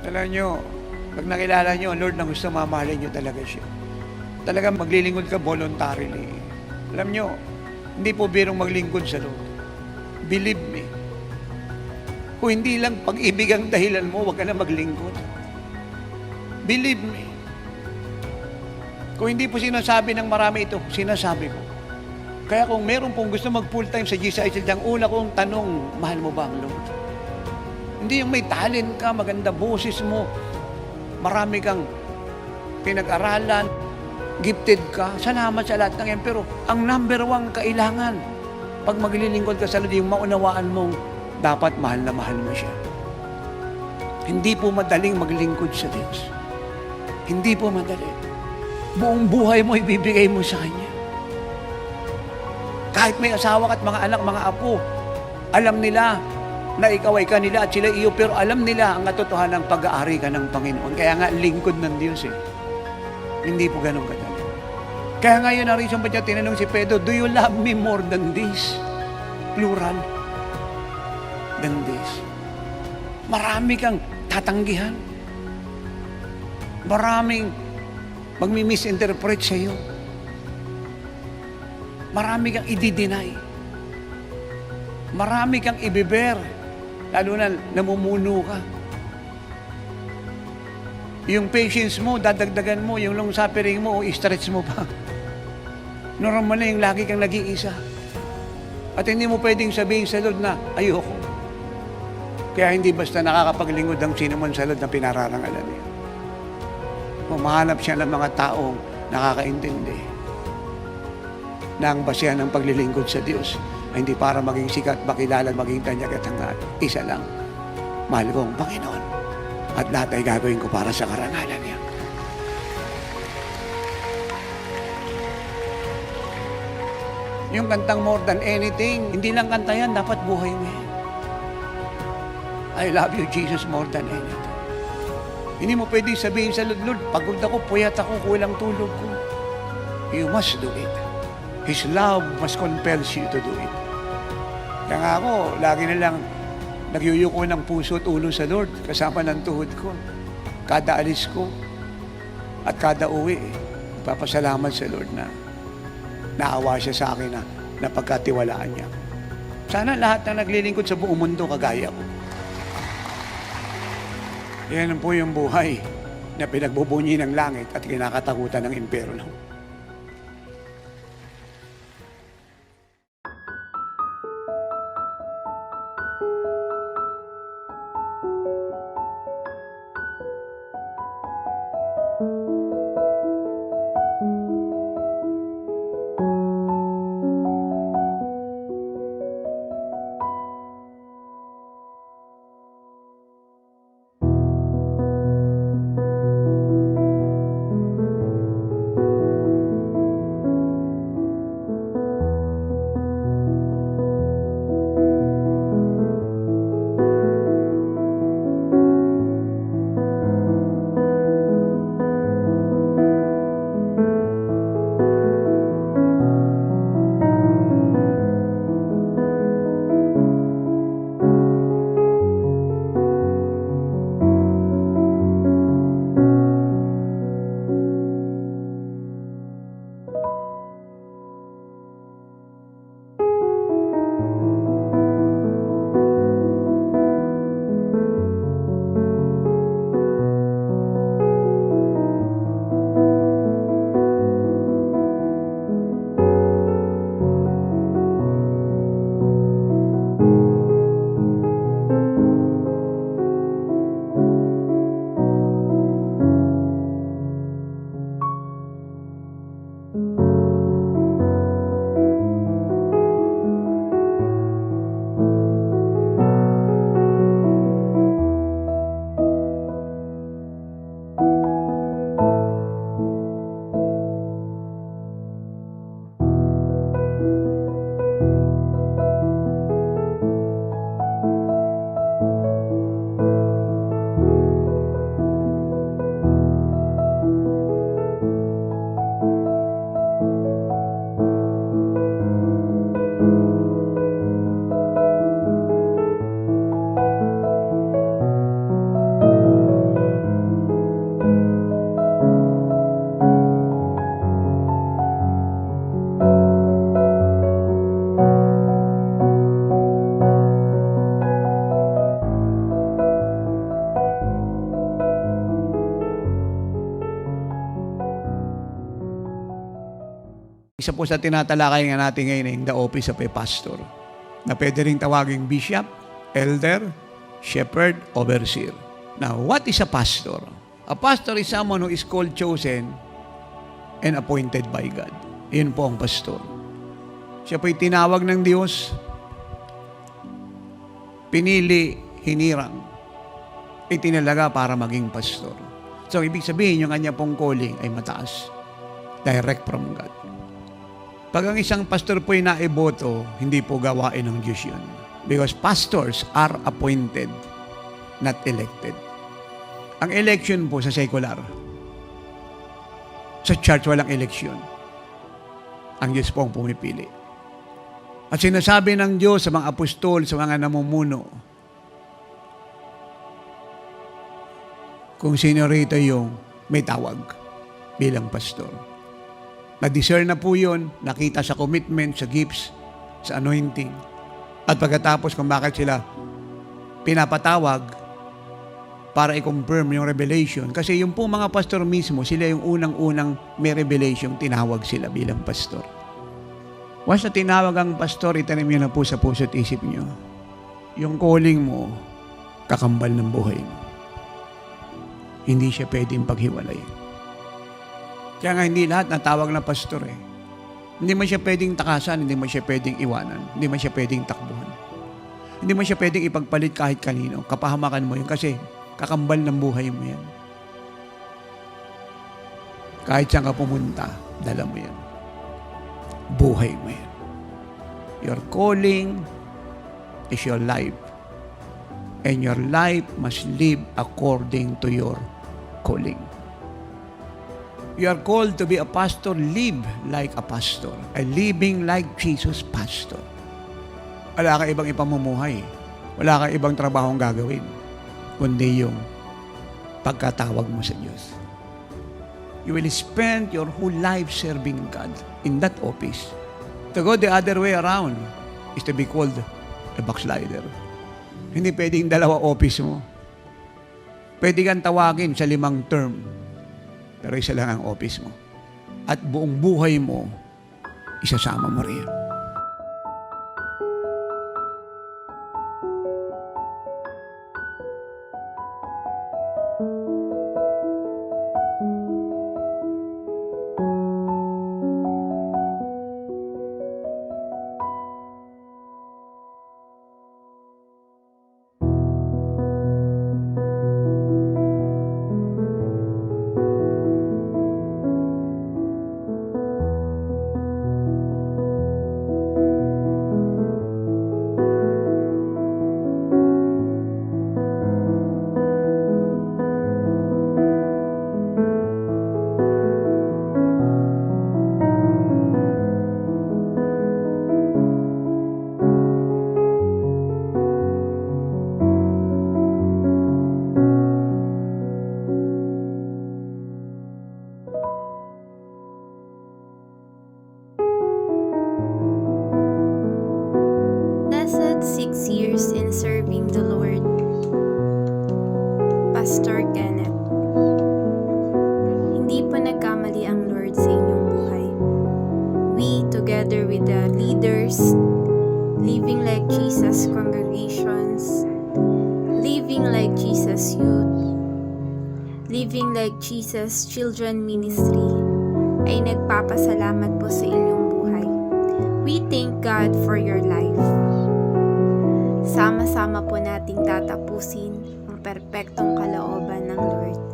Alam nyo, pag nakilala nyo ang Lord na gusto mamahalin nyo talaga siya. Talagang maglilingkod ka voluntarily. Alam nyo, hindi po birong maglingkod sa Lord. Believe me. Kung hindi lang pag-ibig ang dahilan mo, huwag ka na maglingkod. Believe me. Kung hindi po sinasabi ng marami ito, sinasabi ko. Kaya kung meron pong gusto mag-full time sa GCISL, ang una kong tanong, mahal mo ba ang Lord? Hindi yung may talent ka, maganda boses mo, marami kang pinag-aralan, gifted ka, salamat sa lahat ng yan. Pero ang number one kailangan, pag maglilingkod ka sa Lord, yung maunawaan mong dapat mahal na mahal mo siya. Hindi po madaling maglingkod sa Diyos. Hindi po madali. Buong buhay mo ibibigay mo sa Kanya. Kahit may asawa ka at mga anak, mga apo, alam nila na ikaw ay kanila at sila iyo, pero alam nila ang katotohanan ng pag-aari ka ng Panginoon. Kaya nga, lingkod ng Diyos eh. Hindi po ganun kadali. Kaya nga yun, ang reason ba niya tinanong si Pedro, do you love me more than this? Plural. Than this. Marami kang tatanggihan. Maraming magmi-misinterpret sa iyo. Marami kang i-deny. Marami kang ibiber. Lalo na namumuno ka. Yung patience mo, dadagdagan mo. Yung long suffering mo, i-stretch mo pa. Normal na yung lagi kang nag-iisa. At hindi mo pwedeng sabihin sa Lord na, ayoko. Kaya hindi basta nakakapaglingkod ang sino man sa Lord na pinararangalan niya. Mahanap siya ng mga taong nakakaintindi na ang basehan ng paglilingkod sa Diyos ay hindi para maging sikat, makilala, maging tanyag at hangat. Isa lang, mahal ko ang Panginoon at lahat ay gagawin ko para sa karangalan niya. Yung kantang more than anything, hindi lang kanta yan, dapat buhay mo yan. I love you, Jesus, more than anything. Hindi mo pwedeng sabihin sa Lord, Lord, pagod ako, puyat ako, kulang tulog ko. You must do it. His love must compels you to do it. Kaya nga ako, lagi na lang nagyuyuko ng puso at ulo sa Lord, kasama ng tuhod ko. Kada alis ko at kada uwi, papasalamat sa Lord na naawa siya sa akin na napagkatiwalaan niya. Sana lahat na naglilingkod sa buong mundo kagaya ko. Yan po yung buhay na pinagbubunyi ng langit at kinakatakutan ng impyerno. Isa po sa tinatalakay nga natin ngayon ay the office of a pastor, na pwede rin tawaging bishop, elder, shepherd, overseer. Now, what is a pastor? A pastor is someone who is called, chosen, and appointed by God. Yun po ang pastor. Siya po'y tinawag ng Diyos, pinili, hinirang, itinalaga para maging pastor. So, ibig sabihin, yung kanya pong calling ay mataas. Direct from God. Pag ang isang pastor po'y naiboto, hindi po gawain ng Diyos yun. Because pastors are appointed, not elected. Ang election po sa secular. Sa church, walang eleksyon. Ang Diyos po ang pumipili. At sinasabi ng Diyos sa mga apostol, sa mga namumuno, kung sino rito yung may tawag bilang pastor. Na-discern na po yun, nakita sa commitment, sa gifts, sa anointing. At pagkatapos kung bakit sila pinapatawag para i-confirm yung revelation. Kasi yung po mga pastor mismo, sila yung unang-unang may revelation, tinawag sila bilang pastor. Once na tinawag ang pastor, itanim nyo na po sa puso't isip nyo. Yung calling mo, kakambal ng buhay mo. Hindi siya pwedeng paghiwalay. Kaya nga hindi lahat natawag na pastor eh. Hindi man siya pwedeng takasan, hindi man siya pwedeng iwanan, hindi man siya pwedeng takbuhan. Hindi man siya pwedeng ipagpalit kahit kanino. Kapahamakan mo yun kasi kakambal ng buhay mo yan. Kahit saan ka pumunta, dala mo yan. Buhay mo yan. Your calling is your life. And your life must live according to your calling. You are called to be a pastor, live like a pastor. A living like Jesus pastor. Wala ka ibang ipamumuhay. Wala ka ibang trabahong gagawin. Kundi yung pagkatawag mo sa Diyos. You will spend your whole life serving God in that office. To go the other way around is to be called a backslider. Hindi pwedeng dalawa office mo. Pwede kang tawagin sa 5 term. Pero isa lang ang office mo. At buong buhay mo, isasama mo rin. Blessed 6 years in serving the Lord. Pastor Kenneth. Hindi po nagkamali ang Lord sa inyong buhay. We, together with the leaders, Living Like Jesus congregations, Living Like Jesus Youth, Living Like Jesus Children Ministry, ay nagpapasalamat po sa inyong buhay. We thank God for your life. Sama-sama po nating tatapusin ang perpektong kalooban ng Lord.